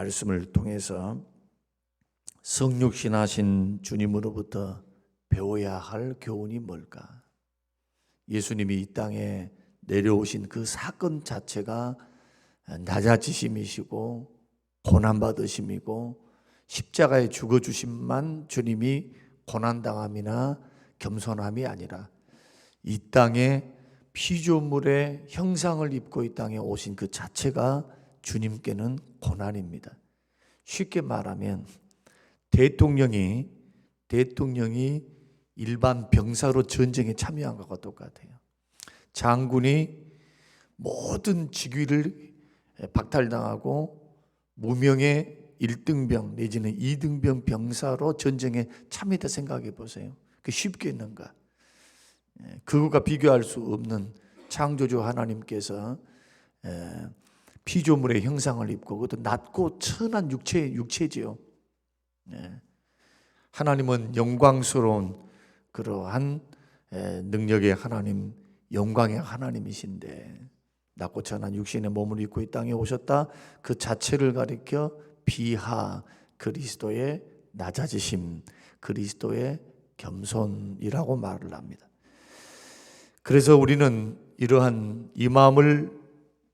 말씀을 통해서 성육신하신 주님으로부터 배워야 할 교훈이 뭘까? 예수님이 이 땅에 내려오신 그 사건 자체가 낮아지심이시고 고난받으심이고 십자가에 죽어주심만 주님이 고난당함이나 겸손함이 아니라 이 땅에 피조물의 형상을 입고 이 땅에 오신 그 자체가 주님께는 고난입니다. 쉽게 말하면 대통령이 일반 병사로 전쟁에 참여한 것과 똑같아요. 장군이 모든 직위를 박탈당하고 무명의 1등병 내지는 2등병 병사로 전쟁에 참여했다 생각해 보세요. 그 쉽겠는가? 그것과 비교할 수 없는 창조주 하나님께서 피조물의 형상을 입고 그것도 낮고 천한 육체지요. 하나님은 영광스러운 그러한 능력의 하나님, 영광의 하나님이신데 낮고 천한 육신의 몸을 입고 이 땅에 오셨다. 그 자체를 가리켜 비하, 그리스도의 낮아지심, 그리스도의 겸손이라고 말을 합니다. 그래서 우리는 이러한 이 마음을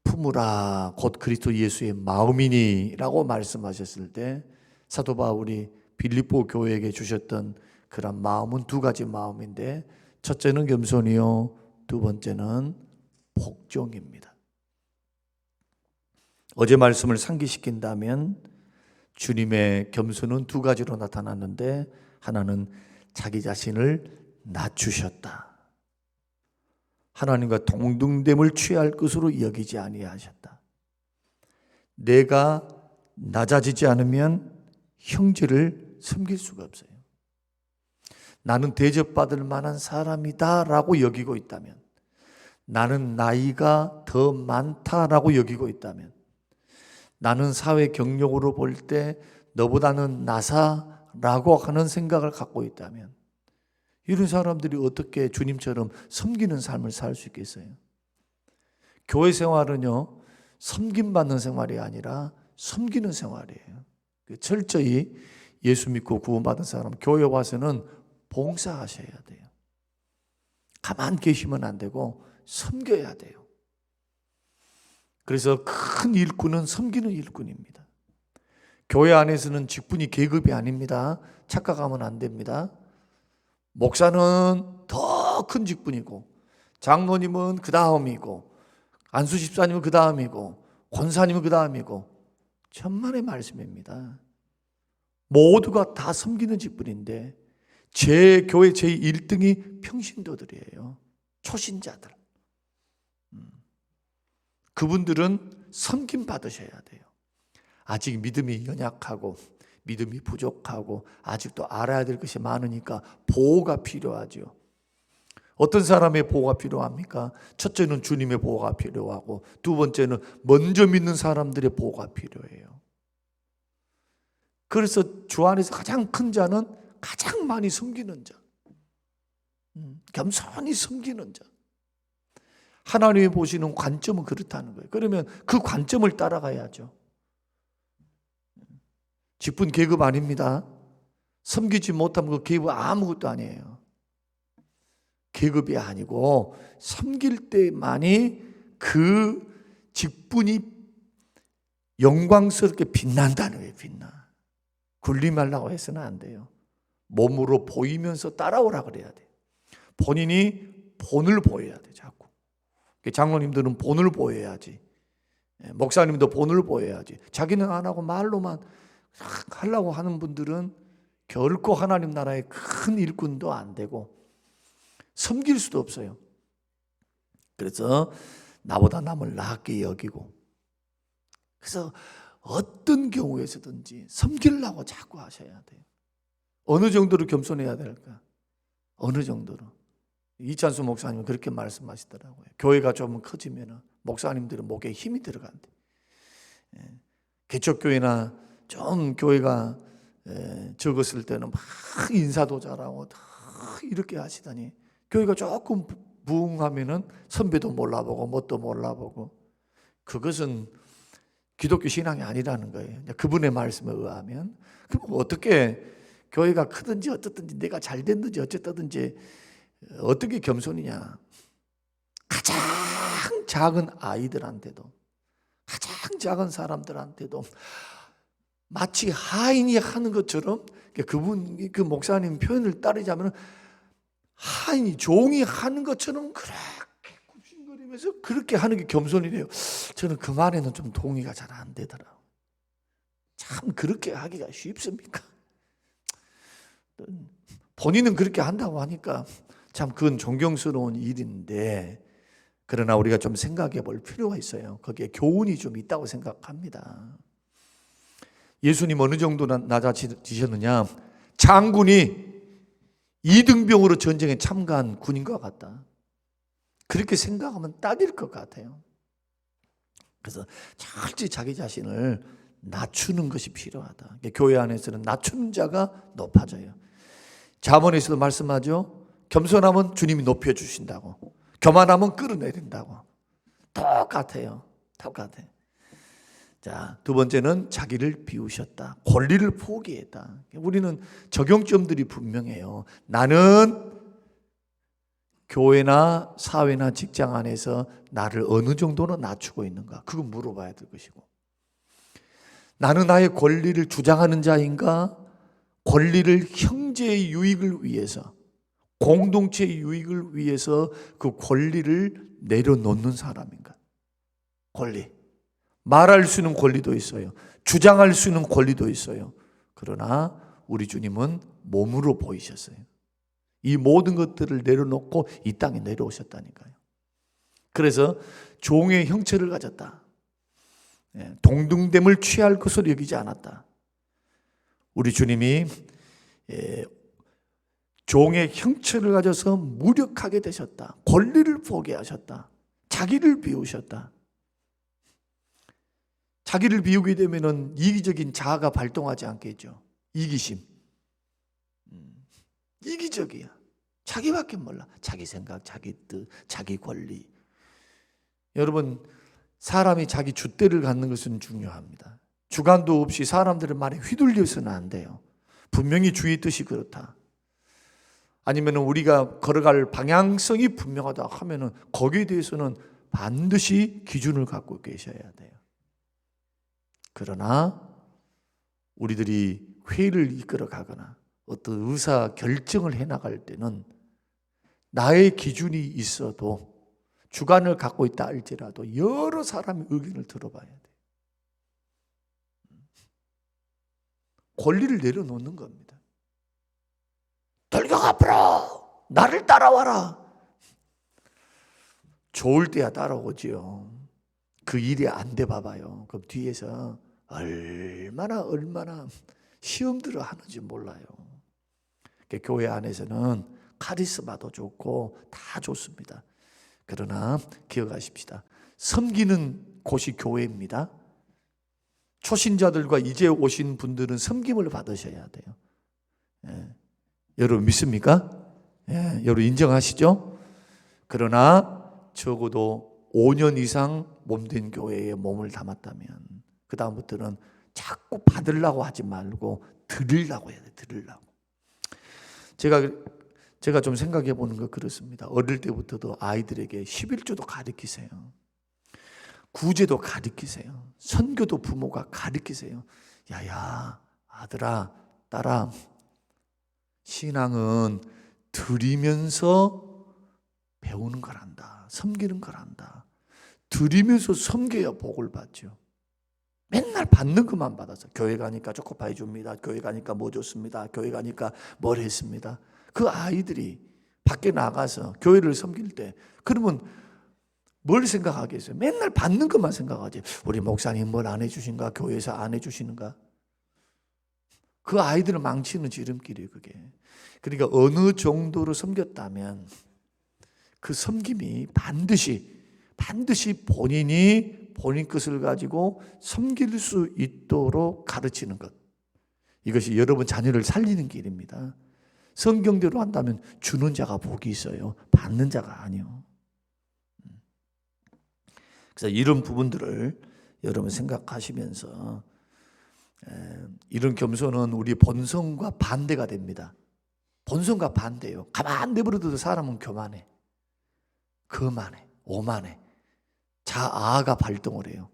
품으라 곧 그리스도 예수의 마음이니라고 말씀하셨을 때 사도 바울이 빌립보 교회에게 주셨던 그런 마음은 두 가지 마음인데 첫째는 겸손이요, 두 번째는 복종입니다. 어제 말씀을 상기시킨다면 주님의 겸손은 두 가지로 나타났는데 하나는 자기 자신을 낮추셨다. 하나님과 동등됨을 취할 것으로 여기지 아니하셨다. 내가 낮아지지 않으면 형제를 섬길 수가 없어요. 나는 대접받을 만한 사람이다 라고 여기고 있다면, 나는 나이가 더 많다라고 여기고 있다면, 나는 사회 경력으로 볼 때 너보다는 나사라고 하는 생각을 갖고 있다면 이런 사람들이 어떻게 주님처럼 섬기는 삶을 살 수 있겠어요? 교회 생활은요, 섬김받는 생활이 아니라 섬기는 생활이에요. 철저히 예수 믿고 구원받은 사람 교회 와서는 봉사하셔야 돼요. 가만 계시면 안 되고 섬겨야 돼요. 그래서 큰 일꾼은 섬기는 일꾼입니다. 교회 안에서는 직분이 계급이 아닙니다. 착각하면 안 됩니다. 목사는 더 큰 직분이고 장로님은 그 다음이고 안수 집사님은 그 다음이고 권사님은 그 다음이고 천만의 말씀입니다. 모두가 다 섬기는 직분인데 제 교회 제1등이 평신도들이에요. 초신자들. 그분들은 섬김 받으셔야 돼요. 아직 믿음이 연약하고 믿음이 부족하고 아직도 알아야 될 것이 많으니까 보호가 필요하죠. 어떤 사람의 보호가 필요합니까? 첫째는 주님의 보호가 필요하고 두 번째는 먼저 믿는 사람들의 보호가 필요해요. 그래서 주 안에서 가장 큰 자는 가장 많이 섬기는 자, 겸손히 섬기는 자. 하나님이 보시는 관점은 그렇다는 거예요. 그러면 그 관점을 따라가야죠. 직분 계급 아닙니다. 섬기지 못하면 그 계급 아무것도 아니에요. 계급이 아니고 섬길 때만이 그 직분이 영광스럽게 빛난다는 거예요. 빛나. 군림하려고 해서는 안 돼요. 몸으로 보이면서 따라오라 그래야 돼요. 본인이 본을 보여야 돼요. 자꾸. 장로님들은 본을 보여야지. 목사님도 본을 보여야지. 자기는 안 하고 말로만 하려고 하는 분들은 결코 하나님 나라의 큰 일꾼도 안 되고 섬길 수도 없어요. 그래서 나보다 남을 낮게 여기고, 그래서 어떤 경우에서든지 섬기려고 자꾸 하셔야 돼요. 어느 정도로 겸손해야 될까? 어느 정도로? 이찬수 목사님은 그렇게 말씀하시더라고요. 교회가 좀 커지면 목사님들은 목에 힘이 들어간대. 개척교회나 좀 교회가 적었을 때는 막 인사도 잘하고 이렇게 하시다니 교회가 조금 부흥하면은 선배도 몰라보고 뭣도 몰라보고, 그것은 기독교 신앙이 아니라는 거예요. 그분의 말씀에 의하면. 그럼 어떻게 교회가 크든지 어떻든지 내가 잘 됐든지 어쨌든지 어떻게 겸손이냐. 가장 작은 아이들한테도, 가장 작은 사람들한테도 마치 하인이 하는 것처럼, 그 목사님 표현을 따르자면 하인이, 종이 하는 것처럼 그렇게 굽신거리면서 그렇게 하는 게 겸손이래요. 저는 그 말에는 좀 동의가 잘 안 되더라고요. 참 그렇게 하기가 쉽습니까? 본인은 그렇게 한다고 하니까 참 그건 존경스러운 일인데, 그러나 우리가 좀 생각해 볼 필요가 있어요. 거기에 교훈이 좀 있다고 생각합니다. 예수님 어느 정도 낮아지셨느냐? 장군이 이등병으로 전쟁에 참가한 군인과 같다. 그렇게 생각하면 딱일 것 같아요. 그래서 철저히 자기 자신을 낮추는 것이 필요하다. 교회 안에서는 낮추는 자가 높아져요. 잠언에서도 말씀하죠. 겸손하면 주님이 높여주신다고, 교만하면 끌어내린다고. 똑같아요. 똑같아요. 자, 두 번째는 자기를 비우셨다. 권리를 포기했다. 우리는 적용점들이 분명해요. 나는 교회나 사회나 직장 안에서 나를 어느 정도는 낮추고 있는가? 그거 물어봐야 될 것이고, 나는 나의 권리를 주장하는 자인가? 권리를 형제의 유익을 위해서, 공동체의 유익을 위해서 그 권리를 내려놓는 사람인가? 권리. 말할 수 있는 권리도 있어요. 주장할 수 있는 권리도 있어요. 그러나 우리 주님은 몸으로 보이셨어요. 이 모든 것들을 내려놓고 이 땅에 내려오셨다니까요. 그래서 종의 형체를 가졌다. 동등됨을 취할 것으로 여기지 않았다. 우리 주님이 종의 형체를 가져서 무력하게 되셨다. 권리를 포기하셨다. 자기를 비우셨다. 자기를 비우게 되면은 이기적인 자아가 발동하지 않겠죠. 이기심. 이기적이야. 자기밖에 몰라. 자기 생각, 자기 뜻, 자기 권리. 여러분, 사람이 자기 줏대를 갖는 것은 중요합니다. 주관도 없이 사람들의 말에 휘둘려서는 안 돼요. 분명히 주의 뜻이 그렇다. 아니면 우리가 걸어갈 방향성이 분명하다 하면은 거기에 대해서는 반드시 기준을 갖고 계셔야 돼요. 그러나 우리들이 회의를 이끌어 가거나 어떤 의사 결정을 해 나갈 때는 나의 기준이 있어도, 주관을 갖고 있다 할지라도 여러 사람의 의견을 들어봐야 돼. 권리를 내려놓는 겁니다. 돌격 앞으로, 나를 따라와라. 좋을 때야 따라오지요. 그 일이 안 돼 봐봐요. 그럼 뒤에서 얼마나 시험들을 하는지 몰라요. 교회 안에서는 카리스마도 좋고 다 좋습니다. 그러나 기억하십시다. 섬기는 곳이 교회입니다. 초신자들과 이제 오신 분들은 섬김을 받으셔야 돼요. 여러분 믿습니까? 여러분 인정하시죠? 그러나 적어도 5년 이상 몸된 교회에 몸을 담았다면 그 다음부터는 자꾸 받으려고 하지 말고 드리려고 해야 돼. 드리려고. 제가 좀 생각해 보는 거 그렇습니다. 어릴 때부터도 아이들에게 11조도 가르치세요. 구제도 가르치세요. 선교도 부모가 가르치세요. 야야, 아들아, 딸아, 신앙은 드리면서 배우는 거란다. 섬기는 거란다. 드리면서 섬겨야 복을 받죠. 맨날 받는 것만 받아서 교회 가니까 초코파이 줍니다. 교회 가니까 뭐 줬습니다. 교회 가니까 뭘 했습니다. 그 아이들이 밖에 나가서 교회를 섬길 때 그러면 뭘 생각하겠어요? 맨날 받는 것만 생각하지. 우리 목사님 뭘 안 해주신가? 교회에서 안 해주시는가? 그 아이들을 망치는 지름길이에요, 그게. 그러니까 어느 정도로 섬겼다면 그 섬김이 반드시 본인이 본인 것을 가지고 섬길 수 있도록 가르치는 것. 이것이 여러분 자녀를 살리는 길입니다. 성경대로 한다면 주는 자가 복이 있어요. 받는 자가 아니요. 그래서 이런 부분들을 여러분 생각하시면서 이런 겸손은 우리 본성과 반대가 됩니다. 본성과 반대예요. 가만 내버려둬도 사람은 교만해, 거만해, 오만해, 자아가 발동을 해요.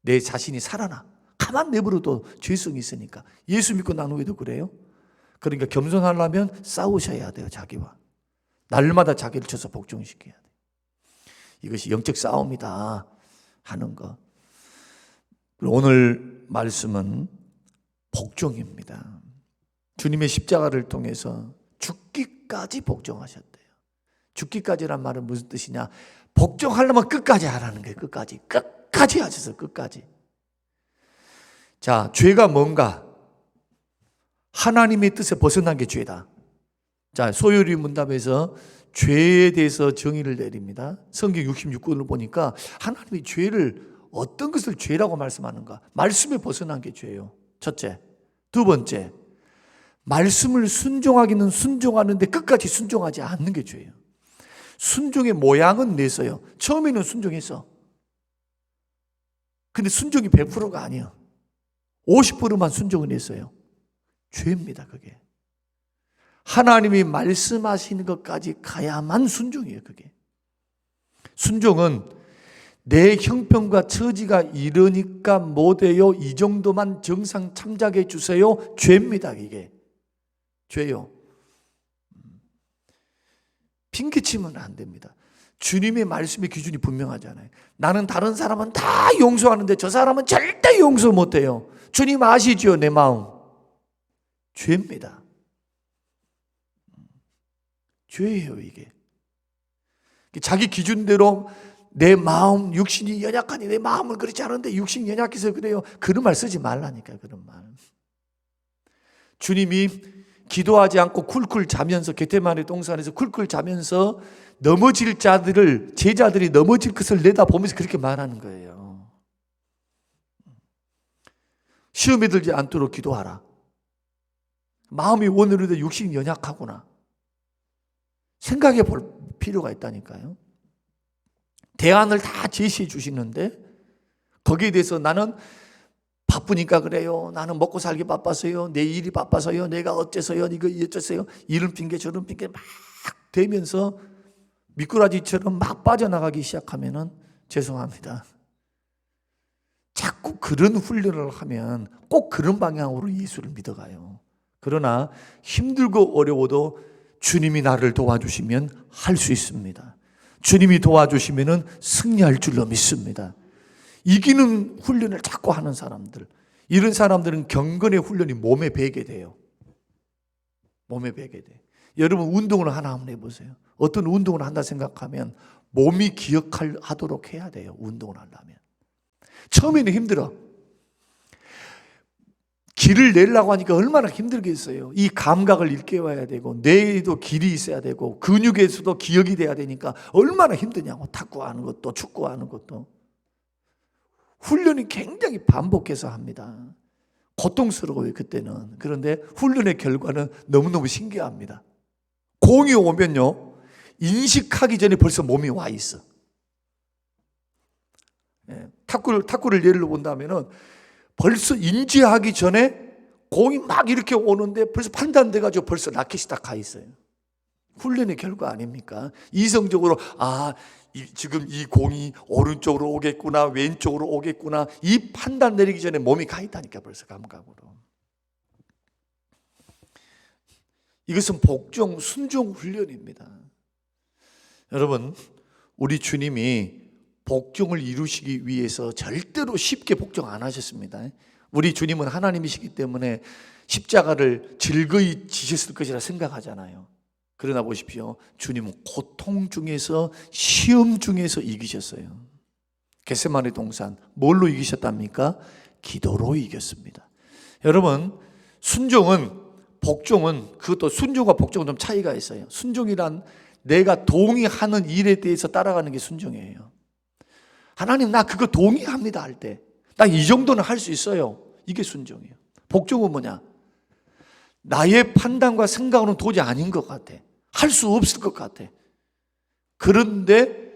내 자신이 살아나. 가만 내버려도 죄성이 있으니까. 예수 믿고 난 후에도 그래요. 그러니까 겸손하려면 싸우셔야 돼요. 자기와 날마다 자기를 쳐서 복종시켜야 돼요. 이것이 영적 싸움이다 하는 거. 오늘 말씀은 복종입니다. 주님의 십자가를 통해서 죽기까지 복종하셨대요. 죽기까지란 말은 무슨 뜻이냐? 복종하려면 끝까지 하라는 거예요. 끝까지 하셔서 끝까지. 자, 죄가 뭔가? 하나님의 뜻에 벗어난 게 죄다. 자, 소요리 문답에서 죄에 대해서 정의를 내립니다. 성경 66권을 보니까 하나님이 죄를 어떤 것을 죄라고 말씀하는가? 말씀에 벗어난 게 죄예요. 첫째. 두 번째, 말씀을 순종하기는 순종하는데 끝까지 순종하지 않는 게 죄예요. 순종의 모양은 냈어요. 처음에는 순종했어. 근데 순종이 100%가 아니에요. 50%만 순종을 했어요. 죄입니다, 그게. 하나님이 말씀하시는 것까지 가야만 순종이에요, 그게. 순종은 내 형편과 처지가 이러니까 못해요, 이 정도만 정상 참작해 주세요. 죄입니다, 이게. 죄요. 핑계치면 안 됩니다. 주님의 말씀의 기준이 분명하잖아요. 나는 다른 사람은 다 용서하는데 저 사람은 절대 용서 못해요. 주님 아시죠, 내 마음. 죄입니다. 죄예요, 이게. 자기 기준대로 내 마음, 육신이 연약하니 내 마음은 그렇지 않은데 육신이 연약해서 그래요. 그런 말 쓰지 말라니까, 그런 말. 주님이 기도하지 않고 쿨쿨 자면서, 겟세마네 동산에서 쿨쿨 자면서 넘어질 자들을, 제자들이 넘어질 것을 내다보면서 그렇게 말하는 거예요. 시험에 들지 않도록 기도하라. 마음이 원으로도 육신이 연약하구나. 생각해 볼 필요가 있다니까요. 대안을 다 제시해 주시는데 거기에 대해서 나는 바쁘니까 그래요. 나는 먹고 살기 바빠서요. 내 일이 바빠서요. 내가 어째서요. 이거 어째서요. 이런 핑계 저런 핑계 막 대면서 미꾸라지처럼 막 빠져나가기 시작하면은 죄송합니다. 자꾸 그런 훈련을 하면 꼭 그런 방향으로 예수를 믿어가요. 그러나 힘들고 어려워도 주님이 나를 도와주시면 할 수 있습니다. 주님이 도와주시면 승리할 줄로 믿습니다. 이기는 훈련을 자꾸 하는 사람들, 이런 사람들은 경건의 훈련이 몸에 배게 돼요. 몸에 배게 돼. 여러분 운동을 하나 한번 해보세요. 어떤 운동을 한다 생각하면 몸이 기억하도록 해야 돼요. 운동을 하려면. 처음에는 힘들어. 길을 내려고 하니까 얼마나 힘들겠어요. 이 감각을 일깨워야 되고 뇌에도 길이 있어야 되고 근육에서도 기억이 돼야 되니까 얼마나 힘드냐고. 탁구하는 것도 축구하는 것도. 훈련이 굉장히 반복해서 합니다. 고통스러워요, 그때는. 그런데 훈련의 결과는 너무너무 신기합니다. 공이 오면요, 인식하기 전에 벌써 몸이 와 있어. 탁구를 예를 본다면은 벌써 인지하기 전에 공이 막 이렇게 오는데 벌써 판단돼가지고 벌써 라켓이 딱 가 있어요. 훈련의 결과 아닙니까? 이성적으로 지금 이 공이 오른쪽으로 오겠구나, 왼쪽으로 오겠구나, 이 판단 내리기 전에 몸이 가 있다니까, 벌써 감각으로. 이것은 복종, 순종 훈련입니다. 여러분, 우리 주님이 복종을 이루시기 위해서 절대로 쉽게 복종 안 하셨습니다. 우리 주님은 하나님이시기 때문에 십자가를 즐거이 지셨을 것이라 생각하잖아요. 그러나 보십시오. 주님은 고통 중에서, 시험 중에서 이기셨어요. 겟세마네 동산 뭘로 이기셨답니까? 기도로 이겼습니다. 여러분, 순종은, 복종은, 그것도 순종과 복종은 좀 차이가 있어요. 순종이란 내가 동의하는 일에 대해서 따라가는 게 순종이에요. 하나님, 나 그거 동의합니다 할 때, 나 이 정도는 할 수 있어요. 이게 순종이에요. 복종은 뭐냐? 나의 판단과 생각으로는 도저히 아닌 것 같아. 할 수 없을 것 같아. 그런데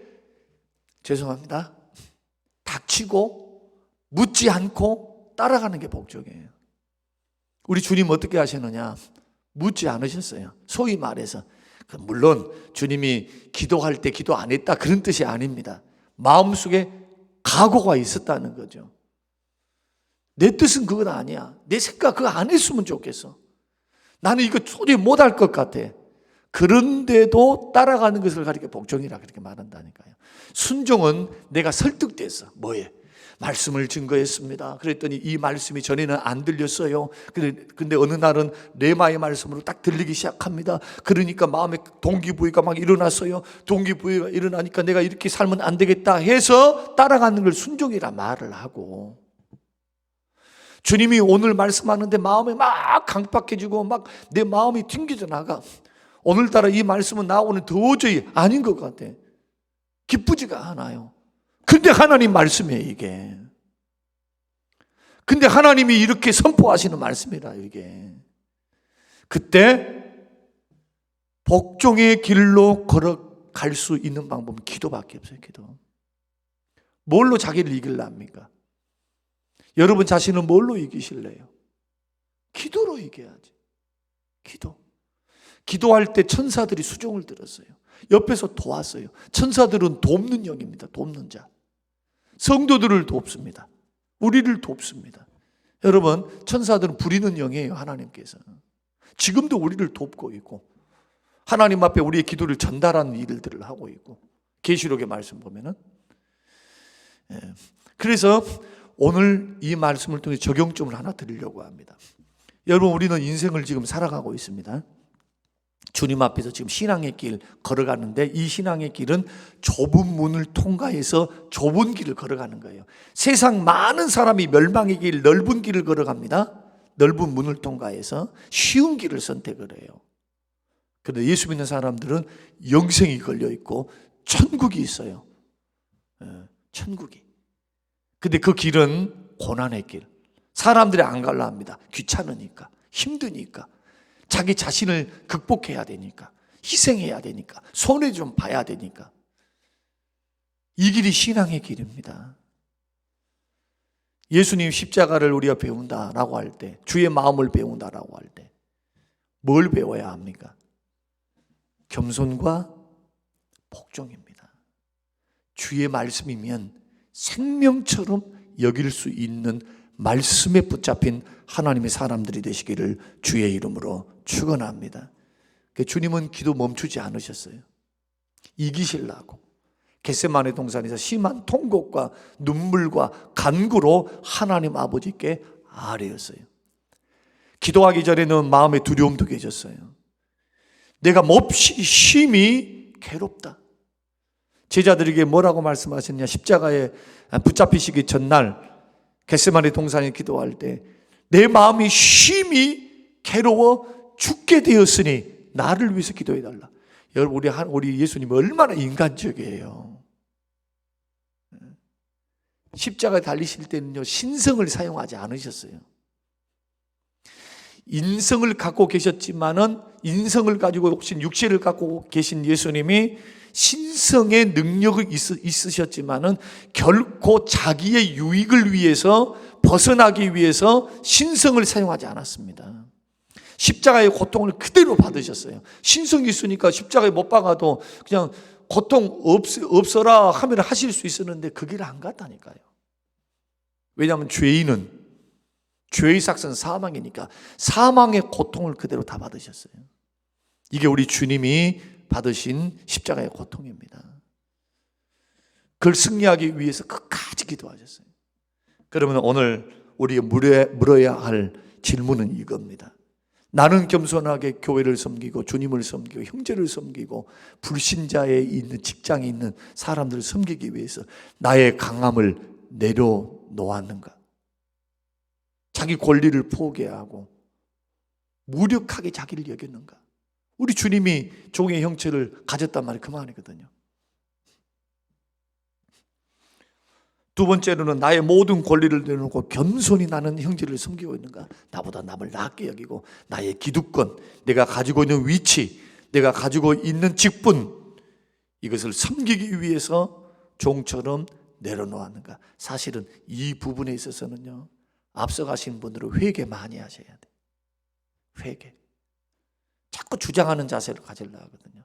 죄송합니다, 닥치고 묻지 않고 따라가는 게 복종이에요. 우리 주님 어떻게 하시느냐? 묻지 않으셨어요. 소위 말해서 물론 주님이 기도할 때 기도 안 했다 그런 뜻이 아닙니다. 마음속에 각오가 있었다는 거죠. 내 뜻은 그건 아니야. 내 생각 그거 안 했으면 좋겠어. 나는 이거 도저히 못할 것 같아. 그런데도 따라가는 것을 가리켜 복종이라 그렇게 말한다니까요. 순종은 내가 설득됐어. 뭐에? 말씀을 증거했습니다. 그랬더니 이 말씀이 전에는 안 들렸어요. 근데 어느 날은 레마의 말씀으로 딱 들리기 시작합니다. 그러니까 마음에 동기부여가 막 일어났어요. 동기부여가 일어나니까 내가 이렇게 살면 안 되겠다 해서 따라가는 걸 순종이라 말을 하고, 주님이 오늘 말씀하는데 마음이 막 강박해지고 막 내 마음이 튕겨져 나가. 오늘따라 이 말씀은 나오는 도저히 아닌 것 같아. 기쁘지가 않아요. 근데 하나님 말씀이에요, 이게. 근데 하나님이 이렇게 선포하시는 말씀이라, 이게. 그때 복종의 길로 걸어갈 수 있는 방법은 기도밖에 없어요, 기도. 뭘로 자기를 이길랍니까? 여러분 자신은 뭘로 이기실래요? 기도로 이겨야지. 기도. 기도할 때 천사들이 수종을 들었어요. 옆에서 도왔어요. 천사들은 돕는 영입니다. 돕는 자. 성도들을 돕습니다. 우리를 돕습니다. 여러분, 천사들은 부리는 영이에요, 하나님께서. 지금도 우리를 돕고 있고 하나님 앞에 우리의 기도를 전달하는 일들을 하고 있고, 계시록의 말씀 보면은. 그래서 오늘 이 말씀을 통해 적용점을 하나 드리려고 합니다. 여러분, 우리는 인생을 지금 살아가고 있습니다. 주님 앞에서 지금 신앙의 길 걸어가는데, 이 신앙의 길은 좁은 문을 통과해서 좁은 길을 걸어가는 거예요. 세상 많은 사람이 멸망의 길, 넓은 길을 걸어갑니다. 넓은 문을 통과해서 쉬운 길을 선택을 해요. 그런데 예수 믿는 사람들은 영생이 걸려 있고 천국이 있어요. 천국이. 근데 그 길은 고난의 길. 사람들이 안 갈라 합니다. 귀찮으니까, 힘드니까, 자기 자신을 극복해야 되니까, 희생해야 되니까, 손해 좀 봐야 되니까. 이 길이 신앙의 길입니다. 예수님 십자가를 우리가 배운다라고 할 때, 주의 마음을 배운다라고 할 때 뭘 배워야 합니까? 겸손과 복종입니다. 주의 말씀이면 생명처럼 여길 수 있는 말씀에 붙잡힌 하나님의 사람들이 되시기를 주의 이름으로 축원합니다. 주님은 기도 멈추지 않으셨어요. 이기시려고 겟세마네 동산에서 심한 통곡과 눈물과 간구로 하나님 아버지께 아뢰었어요. 기도하기 전에는 마음의 두려움도 계셨어요. 내가 몹시 심히 괴롭다. 제자들에게 뭐라고 말씀하셨냐? 십자가에 붙잡히시기 전날 겟세마네 동산에 기도할 때 내 마음이 심히 괴로워 죽게 되었으니 나를 위해서 기도해달라. 여러분, 우리 예수님이 얼마나 인간적이에요. 십자가에 달리실 때는요, 신성을 사용하지 않으셨어요. 인성을 갖고 계셨지만은, 인성을 가지고 혹시 육체를 갖고 계신 예수님이 신성의 능력이 있으셨지만은 결코 자기의 유익을 위해서, 벗어나기 위해서 신성을 사용하지 않았습니다. 십자가의 고통을 그대로 받으셨어요. 신성이 있으니까 십자가에 못 박아도 그냥 고통 없어라 하면 하실 수 있었는데 그 길을 안 갔다니까요. 왜냐하면 죄의 삭은 사망이니까 사망의 고통을 그대로 다 받으셨어요. 이게 우리 주님이 받으신 십자가의 고통입니다. 그걸 승리하기 위해서 끝까지 기도하셨어요. 그러면 오늘 우리가 물어야 할 질문은 이겁니다. 나는 겸손하게 교회를 섬기고 주님을 섬기고 형제를 섬기고 불신자에 있는 직장에 있는 사람들을 섬기기 위해서 나의 강함을 내려놓았는가? 자기 권리를 포기하고 무력하게 자기를 여겼는가? 우리 주님이 종의 형체를 가졌단 말이 그 말이거든요. 두 번째로는 나의 모든 권리를 내려놓고 겸손히 나는 형제를 섬기고 있는가? 나보다 남을 낮게 여기고 나의 기득권, 내가 가지고 있는 위치, 내가 가지고 있는 직분, 이것을 섬기기 위해서 종처럼 내려놓았는가? 사실은 이 부분에 있어서는요, 앞서가신 분들은 회개 많이 하셔야 돼요. 회개. 자꾸 주장하는 자세를 가지려고 하거든요.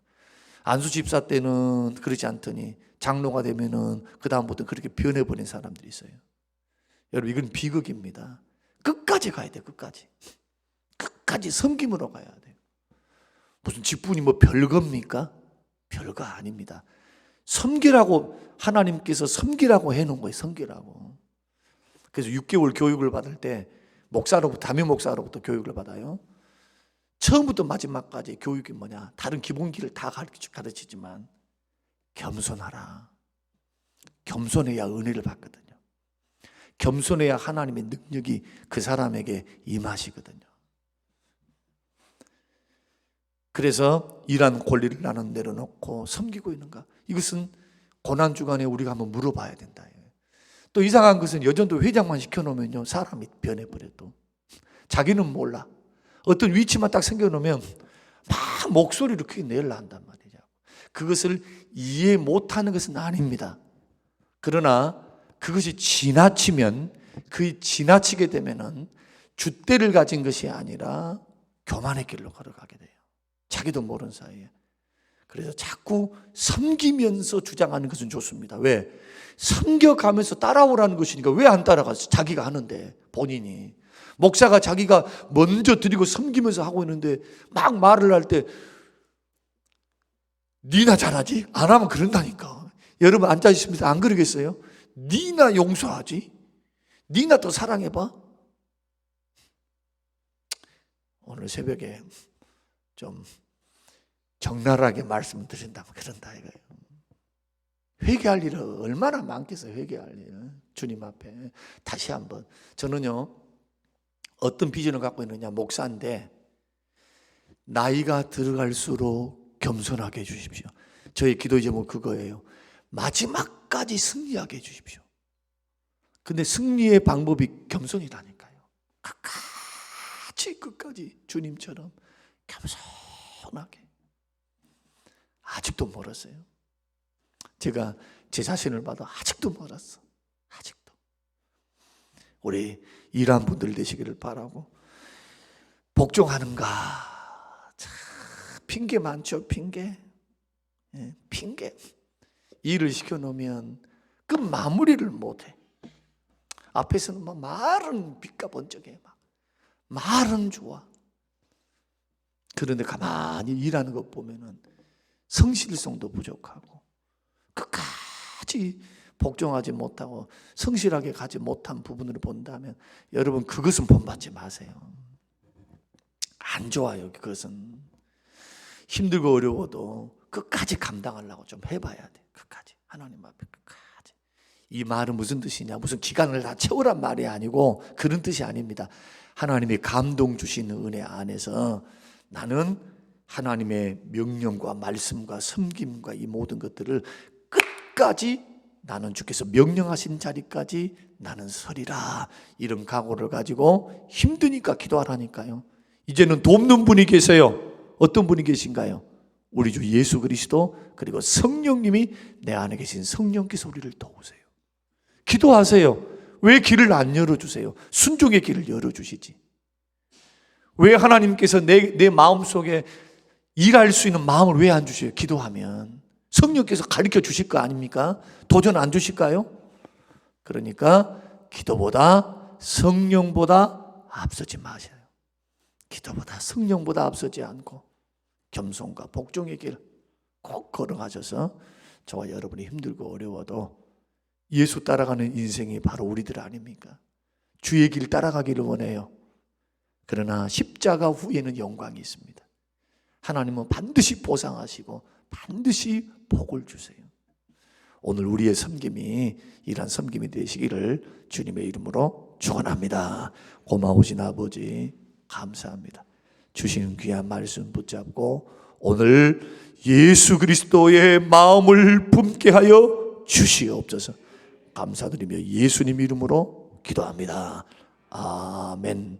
안수 집사 때는 그러지 않더니 장로가 되면은 그 다음부터 그렇게 변해버린 사람들이 있어요. 여러분, 이건 비극입니다. 끝까지 가야 돼요. 끝까지 섬김으로 가야 돼요. 무슨 직분이 뭐 별겁니까? 별거 아닙니다. 섬기라고, 하나님께서 섬기라고 해놓은 거예요. 섬기라고. 그래서 6개월 교육을 받을 때 담임 목사로부터 교육을 받아요. 처음부터 마지막까지 교육이 뭐냐? 다른 기본기를 다 가르치지만 겸손하라. 겸손해야 은혜를 받거든요. 겸손해야 하나님의 능력이 그 사람에게 임하시거든요. 그래서 일한 권리를 나는 내려놓고 섬기고 있는가? 이것은 고난주간에 우리가 한번 물어봐야 된다. 또 이상한 것은 여전도 회장만 시켜놓으면요, 사람이 변해버려. 또 자기는 몰라. 어떤 위치만 딱 생겨놓으면 막 목소리를 크게 내려 한단 말이죠. 그것을 이해 못하는 것은 아닙니다. 그러나 그것이 지나치면, 그 지나치게 되면은 줏대를 가진 것이 아니라 교만의 길로 걸어가게 돼요. 자기도 모르는 사이에. 그래서 자꾸 섬기면서 주장하는 것은 좋습니다. 왜? 섬겨가면서 따라오라는 것이니까. 왜 안 따라가서 자기가 하는데, 본인이. 목사가 자기가 먼저 드리고 섬기면서 하고 있는데 막 말을 할 때 니나 잘하지? 안 하면 그런다니까. 여러분 앉아있습니다. 안 그러겠어요? 니나 용서하지? 니나 더 사랑해봐? 오늘 새벽에 좀 적나라하게 말씀드린다면 그런다 이거예요. 회개할 일은 얼마나 많겠어요. 회개할 일은 주님 앞에. 다시 한번, 저는요, 어떤 비전을 갖고 있느냐, 목사인데 나이가 들어갈수록 겸손하게 해주십시오. 저의 기도 제목은 그거예요. 마지막까지 승리하게 해주십시오. 근데 승리의 방법이 겸손이라니까요. 끝까지 주님처럼 겸손하게. 아직도 멀었어요. 제가 제 자신을 봐도 아직도 멀었어. 아직도. 우리 일한 분들 되시기를 바라고. 복종하는가? 참 핑계 많죠. 핑계. 핑계. 일을 시켜놓으면 그 마무리를 못해. 앞에서는 막 말은 빛과 번쩍해. 말은 좋아. 그런데 가만히 일하는 것 보면은 성실성도 부족하고 끝까지 복종하지 못하고 성실하게 가지 못한 부분을 본다면 여러분, 그것은 본받지 마세요. 안 좋아요. 그것은 힘들고 어려워도 끝까지 감당하려고 좀 해봐야 돼. 끝까지 하나님 앞에 끝까지. 이 말은 무슨 뜻이냐? 무슨 기간을 다 채우란 말이 아니고 그런 뜻이 아닙니다. 하나님이 감동 주시는 은혜 안에서 나는 하나님의 명령과 말씀과 섬김과 이 모든 것들을 끝까지, 나는 주께서 명령하신 자리까지 나는 서리라, 이런 각오를 가지고 힘드니까 기도하라니까요. 이제는 돕는 분이 계세요. 어떤 분이 계신가요? 우리 주 예수 그리스도, 그리고 성령님이 내 안에 계신 성령께서 우리를 도우세요. 기도하세요. 왜 길을 안 열어주세요? 순종의 길을 열어주시지. 왜 하나님께서 내 마음속에 일할 수 있는 마음을 왜 안 주셔요? 기도하면 성령께서 가르쳐 주실 거 아닙니까? 도전 안 주실까요? 그러니까 기도보다 성령보다 앞서지 마셔요. 기도보다 성령보다 앞서지 않고 겸손과 복종의 길 꼭 걸어가셔서 저와 여러분이 힘들고 어려워도 예수 따라가는 인생이 바로 우리들 아닙니까? 주의 길 따라가기를 원해요. 그러나 십자가 후에는 영광이 있습니다. 하나님은 반드시 보상하시고 반드시 복을 주세요. 오늘 우리의 섬김이 이런 섬김이 되시기를 주님의 이름으로 축원합니다. 고마우신 아버지 감사합니다. 주신 귀한 말씀 붙잡고 오늘 예수 그리스도의 마음을 품게 하여 주시옵소서. 감사드리며 예수님 이름으로 기도합니다. 아멘.